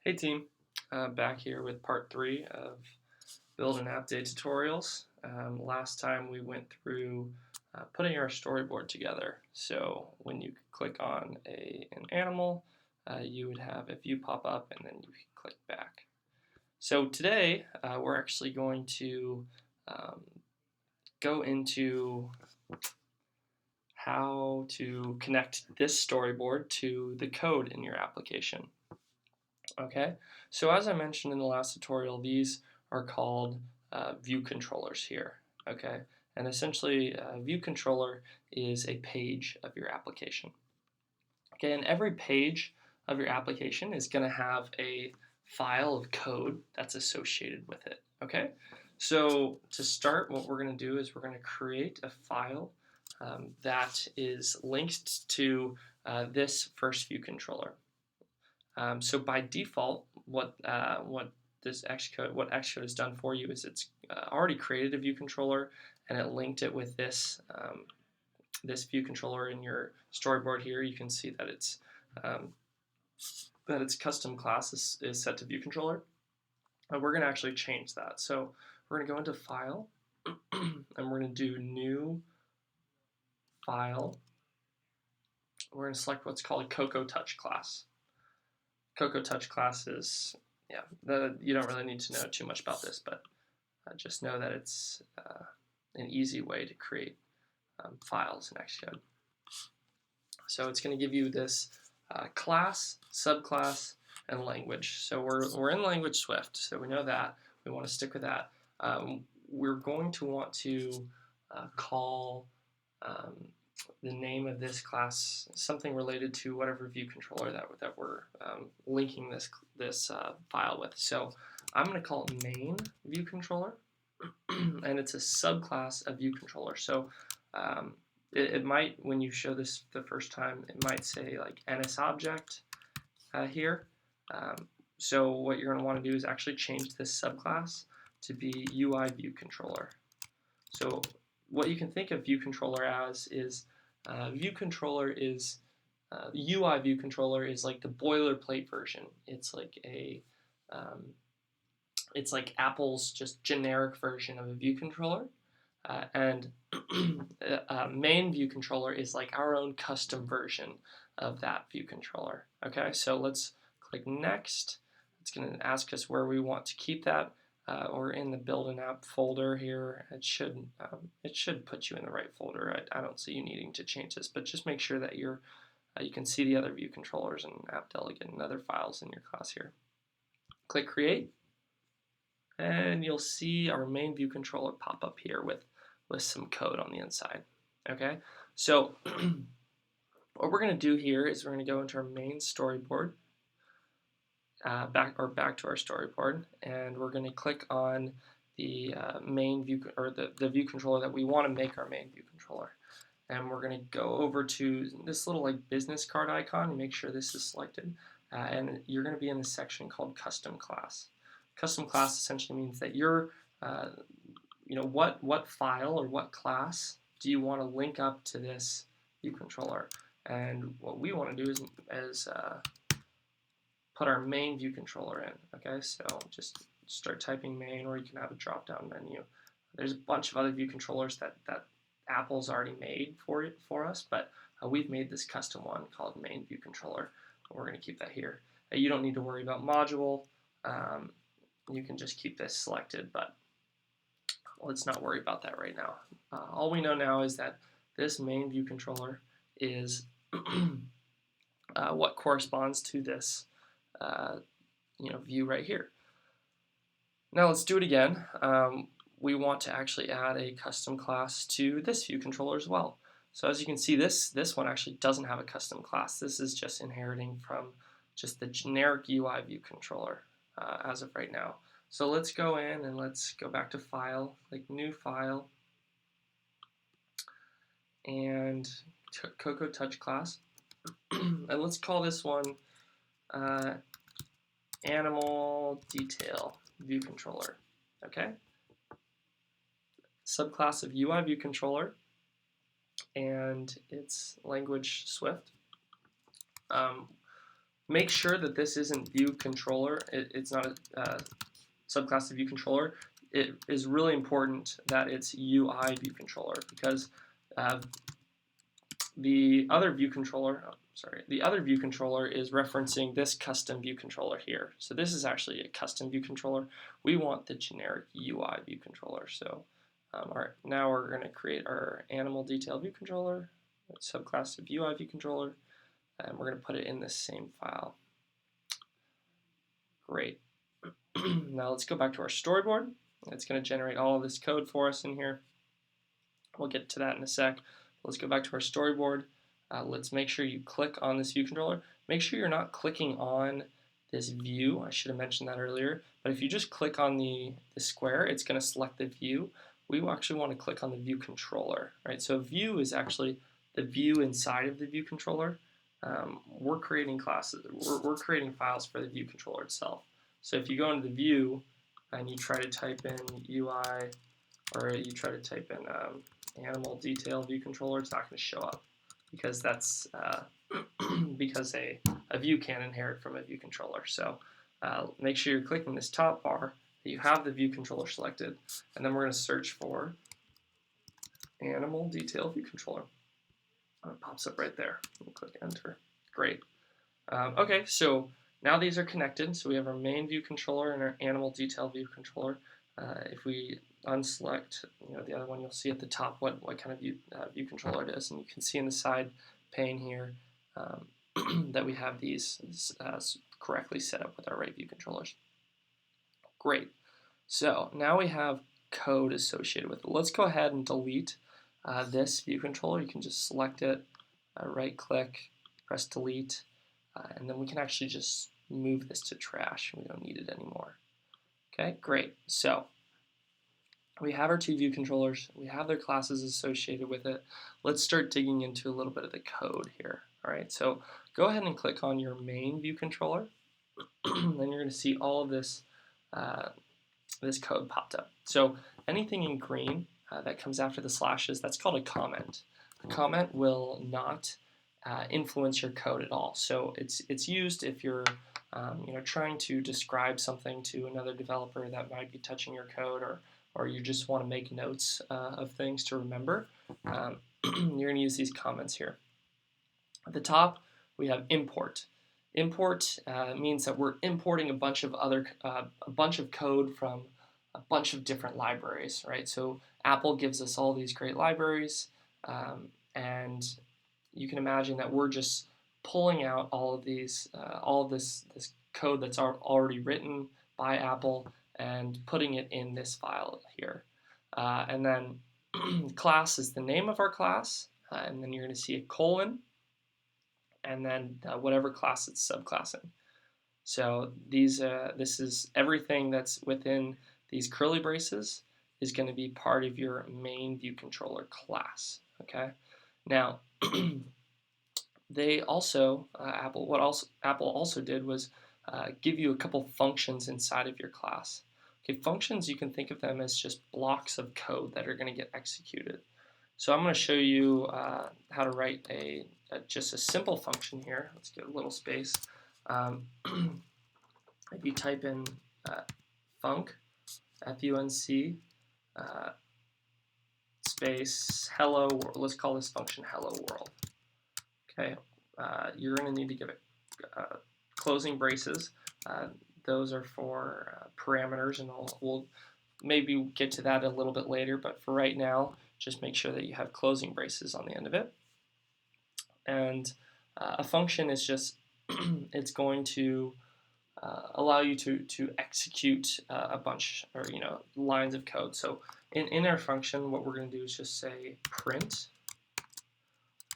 Hey team, back here with part 3 of Build an App Day tutorials. Last time we went through putting our storyboard together. So when you click on an animal, you would have a view pop up and then you can click back. So today we're actually going to go into how to connect this storyboard to the code in your application. Okay, so as I mentioned in the last tutorial, these are called view controllers here. Okay, and essentially view controller is a page of your application. Okay, and every page of your application is going to have a file of code that's associated with it. Okay, so to start, what we're going to do is we're going to create a file that is linked to this first view controller. So by default, what Xcode has done for you is it's already created a view controller and it linked it with this this view controller in your storyboard here. You can see that its custom class is set to view controller. And we're going to actually change that. So we're going to go into File and we're going to do New File. We're going to select what's called a Cocoa Touch class. Cocoa Touch class is, you don't really need to know too much about this, but just know that it's an easy way to create files in Xcode. So it's going to give you this class, subclass, and language. So we're in language Swift, so we know that. We want to stick with that. We're going to want to call the name of this class something related to whatever view controller that we're linking this file with. So I'm going to call it main view controller, and it's a subclass of view controller. So it might, when you show this the first time, it might say like NSObject here. So what you're going to want to do is actually change this subclass to be UI view controller. So what you can think of view controller as is view controller is UI view controller is like the boilerplate version. It's like it's like Apple's just generic version of a view controller, and main view controller is like our own custom version of that view controller. Okay, so let's click next. It's going to ask us where we want to keep that. Or in the Build an App folder here. It should put you in the right folder. I don't see you needing to change this, but just make sure that you can see the other view controllers and app delegate and other files in your class here. Click Create, and you'll see our main view controller pop up here with some code on the inside. Okay, so what we're going to do here is we're going to go into our main storyboard. Back to our storyboard, and we're going to click on the main view, or the view controller that we want to make our main view controller, and we're going to go over to this little like business card icon and make sure this is selected, and you're going to be in the section called Custom Class. Custom Class essentially means that you're what file or what class do you want to link up to this view controller, and what we want to do is put our main view controller in. Okay, so just start typing main, or you can have a drop-down menu. There's a bunch of other view controllers that Apple's already made for us, but we've made this custom one called main view controller. We're going to keep that here. You don't need to worry about module. You can just keep this selected, but let's not worry about that right now. All we know now is that this main view controller is what corresponds to this view right here. Now let's do it again. We want to actually add a custom class to this view controller as well. So as you can see, this one actually doesn't have a custom class. This is just inheriting from just the generic UI view controller as of right now. So let's go in and let's go back to File, click New File, and Cocoa Touch class, and let's call this one Animal Detail View Controller. Okay. Subclass of UI View Controller, and it's language Swift. Make sure that this isn't ViewController. It's not a subclass of ViewController. It is really important that it's UI ViewController because the other ViewController, the other ViewController is referencing this custom ViewController here. So this is actually a custom ViewController. We want the generic UI ViewController. So now we're going to create our animal detail ViewController, subclass of UI ViewController, and we're going to put it in this same file. Great. Now let's go back to our storyboard. It's going to generate all of this code for us in here. We'll get to that in a sec. Let's go back to our storyboard. Let's make sure you click on this ViewController. Make sure you're not clicking on this view. I should have mentioned that earlier. But if you just click on the square, it's going to select the view. We actually want to click on the ViewController. Right? So view is actually the view inside of the ViewController. We're creating classes. We're creating files for the ViewController itself. So if you go into the view and you try to type in UI, or you try to type in animal detail ViewController, it's not going to show up because that's because a view can't inherit from a ViewController. So make sure you're clicking this top bar, that you have the ViewController selected, and then we're going to search for animal detail ViewController. It pops up right there. We'll click enter. Great. Okay, so now these are connected. So we have our main ViewController and our animal detail ViewController. If we unselect, the other one, you'll see at the top what kind of ViewController it is, and you can see in the side pane here that we have these correctly set up with our right ViewControllers. Great. So now we have code associated with it. Let's go ahead and delete this ViewController. You can just select it, right-click, press delete, and then we can actually just move this to trash. We don't need it anymore. Okay, great. So we have our two ViewControllers. We have their classes associated with it. Let's start digging into a little bit of the code here. All right, so go ahead and click on your main ViewController. Then you're going to see all of this this code popped up. So anything in green that comes after the slashes, that's called a comment. A comment will not influence your code at all. So it's used if you're trying to describe something to another developer that might be touching your code, or you just want to make notes of things to remember. You're going to use these comments here. At the top, we have import. Import means that we're importing a bunch of code from a bunch of different libraries, right? So Apple gives us all these great libraries, and you can imagine that we're just pulling out all of these, all of this code that's already written by Apple and putting it in this file here. And then class is the name of our class, and then you're going to see a colon, and then whatever class it's subclassing. So this is everything that's within these curly braces is going to be part of your main ViewController class. Okay. Now, they also Apple also did was give you a couple functions inside of your class. Okay, functions, you can think of them as just blocks of code that are going to get executed. So I'm going to show you how to write just a simple function here. Let's get a little space. If you type in func, F-U-N-C, space hello world, let's call this function hello world. Okay, you're going to need to give it closing braces. Those are for parameters, and we'll maybe get to that a little bit later, but for right now, just make sure that you have closing braces on the end of it. And a function is just, it's going to allow you to execute a bunch, or lines of code. So in our function, what we're going to do is just say print,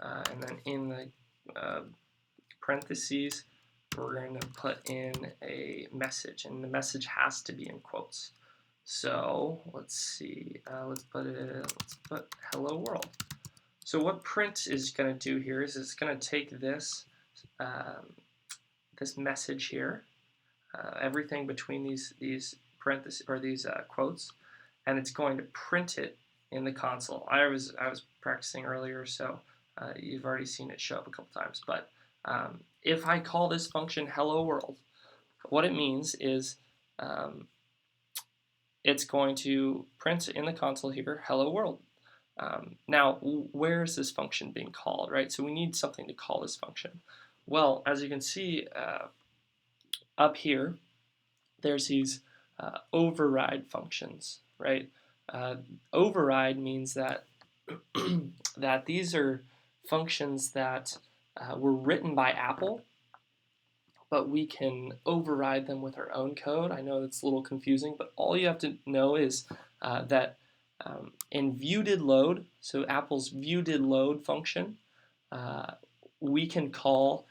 and then in the parentheses, we're going to put in a message, and the message has to be in quotes. So let's see, let's put hello world. So what print is going to do here is it's going to take this this message here, everything between these parentheses or these quotes, and it's going to print it in the console. I was practicing earlier, so you've already seen it show up a couple times, but If I call this function hello world, what it means is it's going to print in the console here, hello world. Now, where is this function being called, right? So we need something to call this function. Well, as you can see up here, there's these override functions, right? Override means that that these are functions that were written by Apple, but we can override them with our own code. I know that's a little confusing, but all you have to know is that in ViewDidLoad, so Apple's ViewDidLoad function, we can call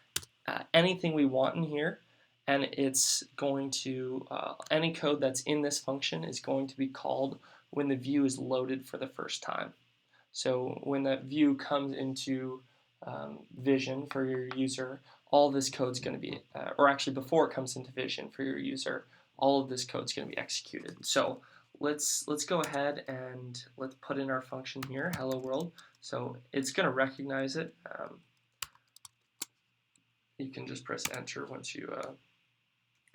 anything we want in here, and it's going to, any code that's in this function is going to be called when the view is loaded for the first time. So when that view comes into Vision for your user, all of this code's going to be, or actually before it comes into Vision for your user, all of this code's going to be executed. So let's go ahead and let's put in our function here, hello world. So it's going to recognize it. You can just press enter once you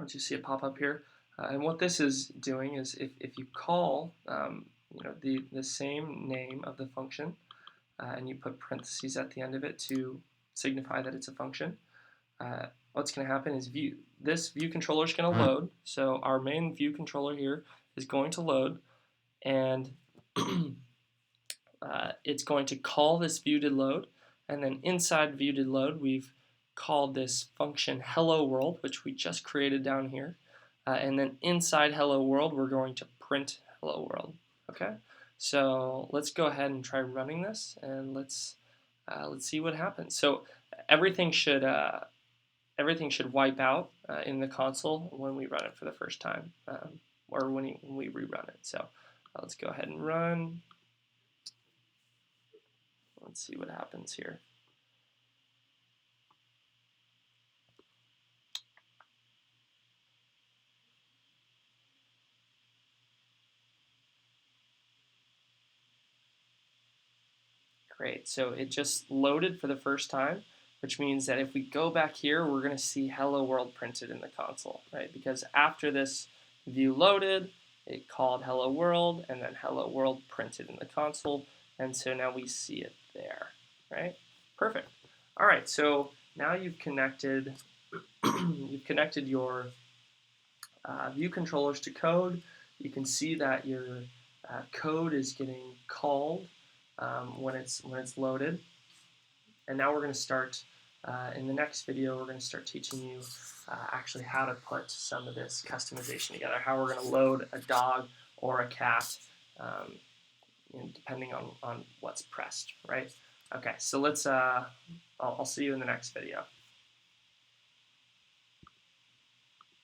see it pop up here. And what this is doing is if you call the same name of the function and you put parentheses at the end of it to signify that it's a function, what's going to happen is this view controller is going to load. So our main view controller here is going to load, and it's going to call this ViewDidLoad, and then inside ViewDidLoad we've called this function hello world, which we just created down here, and then inside hello world we're going to print hello world. Okay, so let's go ahead and try running this, and let's see what happens. So everything should wipe out in the console when we run it for the first time, or when we rerun it. So let's go ahead and run. Let's see what happens here. Great, so it just loaded for the first time, which means that if we go back here, we're going to see hello world printed in the console, right? Because after this view loaded, it called hello world, and then hello world printed in the console, and so now we see it there, right? Perfect. All right, so now you've connected your view controllers to code. You can see that your code is getting called when it's loaded. And now we're going to start, in the next video, we're going to start teaching you actually how to put some of this customization together, how we're going to load a dog or a cat, depending on what's pressed, right? Okay, so let's, I'll see you in the next video.